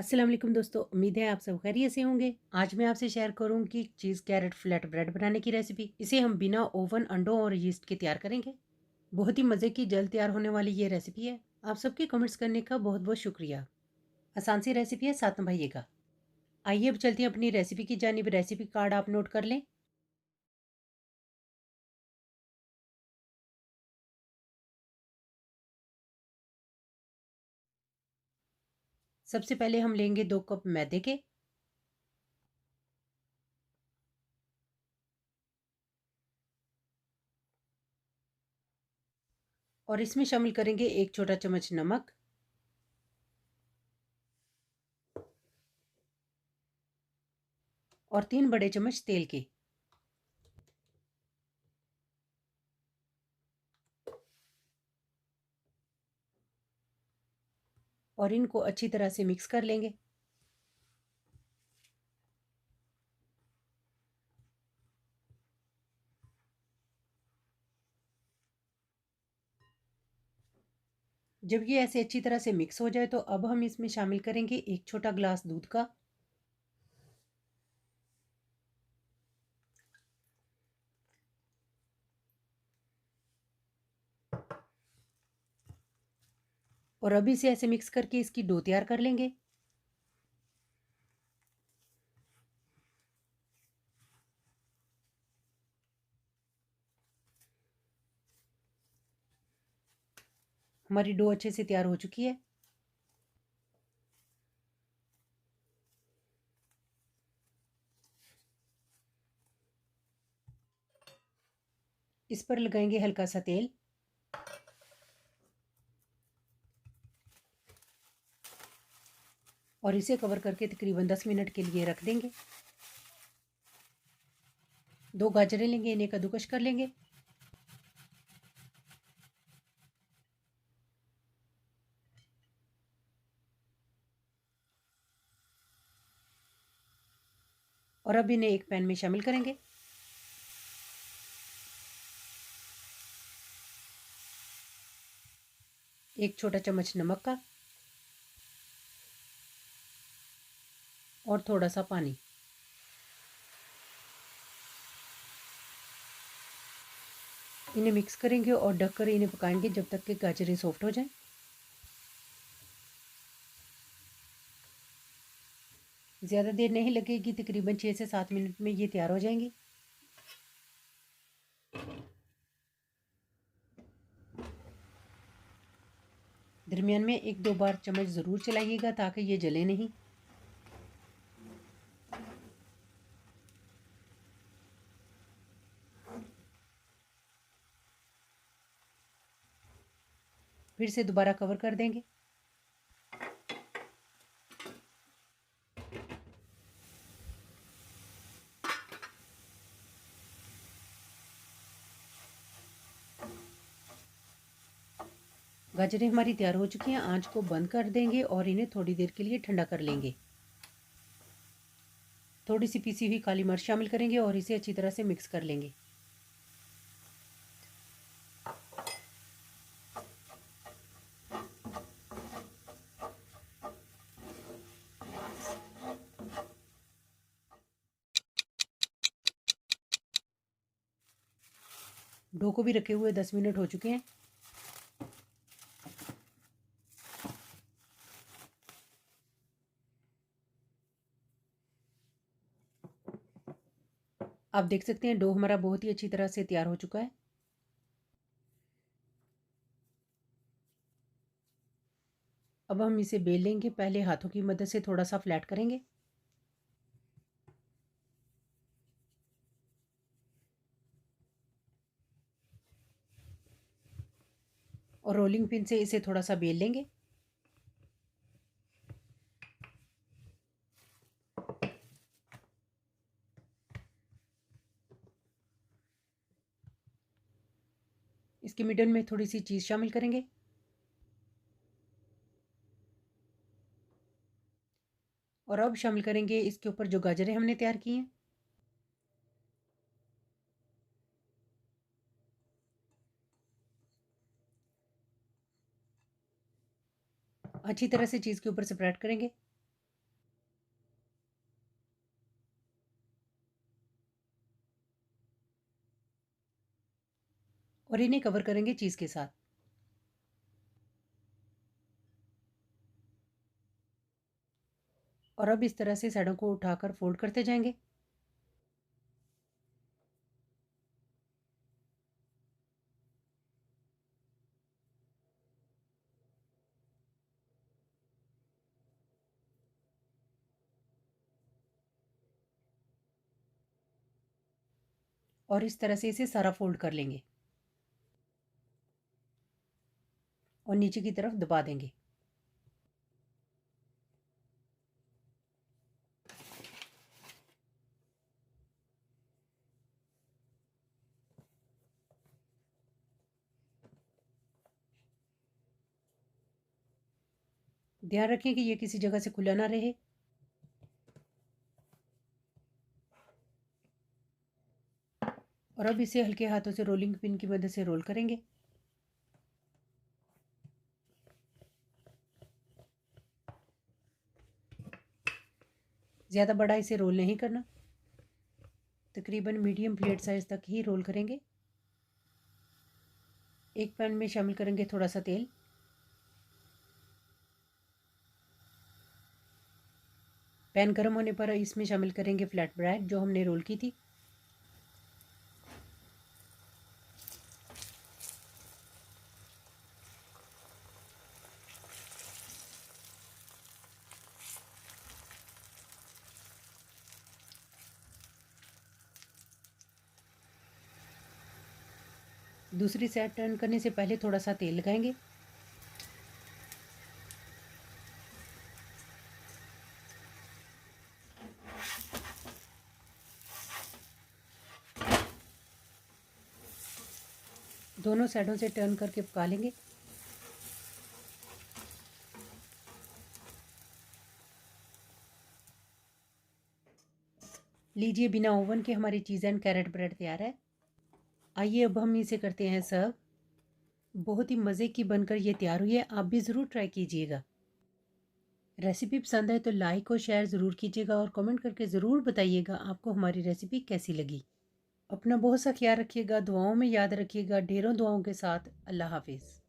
अस्सलाम वालेकुम दोस्तों, उम्मीद है आप सब खैरियत से होंगे। आज मैं आपसे शेयर करूं कि चीज़ कैरेट फ्लैट ब्रेड बनाने की रेसिपी। इसे हम बिना ओवन, अंडों और यीस्ट के तैयार करेंगे। बहुत ही मज़े की जल्द तैयार होने वाली ये रेसिपी है। आप सबके कमेंट्स करने का बहुत बहुत शुक्रिया। आसान सी रेसिपी है, साथ निभाइएगा। आइए अब चलते हैं अपनी रेसिपी की जानिब। रेसिपी कार्ड आप नोट कर लें। सबसे पहले हम लेंगे 2 कप मैदे के। और इसमें शामिल करेंगे 1 छोटा चम्मच नमक और 3 बड़े चम्मच तेल के। और इनको अच्छी तरह से मिक्स कर लेंगे। जब ये ऐसे अच्छी तरह से मिक्स हो जाए तो अब हम इसमें शामिल करेंगे 1 छोटा ग्लास दूध का। और अब इसे ऐसे मिक्स करके इसकी डो तैयार कर लेंगे। हमारी डो अच्छे से तैयार हो चुकी है। इस पर लगाएंगे हल्का सा तेल। और इसे कवर करके तकरीबन 10 मिनट के लिए रख देंगे। 2 गाजरें लेंगे, इन्हें कद्दूकस कर लेंगे। और अब इन्हें एक पैन में शामिल करेंगे। एक छोटा चम्मच नमक का और थोड़ा सा पानी। इन्हें मिक्स करेंगे और ढककर इन्हें पकाएंगे जब तक कि गाजरें सॉफ्ट हो जाएं। ज़्यादा देर नहीं लगेगी, तकरीबन 6 से 7 मिनट में ये तैयार हो जाएंगी। दरमियान में 1-2 बार चम्मच ज़रूर चलाइएगा ताकि ये जले नहीं। फिर से दोबारा कवर कर देंगे। गाजरें हमारी तैयार हो चुकी हैं। आंच को बंद कर देंगे और इन्हें थोड़ी देर के लिए ठंडा कर लेंगे। थोड़ी सी पीसी हुई काली मिर्च शामिल करेंगे और इसे अच्छी तरह से मिक्स कर लेंगे। डो को भी रखे हुए 10 मिनट हो चुके हैं। आप देख सकते हैं डो हमारा बहुत ही अच्छी तरह से तैयार हो चुका है। अब हम इसे बेल लेंगे। पहले हाथों की मदद से थोड़ा सा फ्लैट करेंगे। और रोलिंग पिन से इसे थोड़ा सा बेल लेंगे। इसके मिडल में थोड़ी सी चीज़ शामिल करेंगे। और अब शामिल करेंगे इसके ऊपर जो गाजरें हमने तैयार की हैं। अच्छी तरह से चीज़ के ऊपर स्प्रेड करेंगे। और इन्हें कवर करेंगे चीज़ के साथ। और अब इस तरह से साइडों को उठाकर फोल्ड करते जाएंगे। और इस तरह से इसे सारा फोल्ड कर लेंगे और नीचे की तरफ दबा देंगे। ध्यान रखें कि ये किसी जगह से खुला ना रहे। और अब इसे हल्के हाथों से रोलिंग पिन की मदद से रोल करेंगे। ज़्यादा बड़ा इसे रोल नहीं करना, तकरीबन मीडियम प्लेट साइज तक ही रोल करेंगे। एक पैन में शामिल करेंगे थोड़ा सा तेल। पैन गर्म होने पर इसमें शामिल करेंगे फ्लैट ब्रेड जो हमने रोल की थी। दूसरी साइड टर्न करने से पहले थोड़ा सा तेल लगाएंगे। दोनों साइडों से टर्न करके पका लेंगे। लीजिए, बिना ओवन के हमारी चीज़ एंड कैरेट ब्रेड तैयार है। आइए अब हम इसे करते हैं सर्व। बहुत ही मज़े की बनकर ये तैयार हुई है, आप भी ज़रूर ट्राई कीजिएगा। रेसिपी पसंद है तो लाइक और शेयर ज़रूर कीजिएगा और कमेंट करके ज़रूर बताइएगा आपको हमारी रेसिपी कैसी लगी। अपना बहुत सा ख्याल रखिएगा, दुआओं में याद रखिएगा। ढेरों दुआओं के साथ अल्लाह हाफिज़।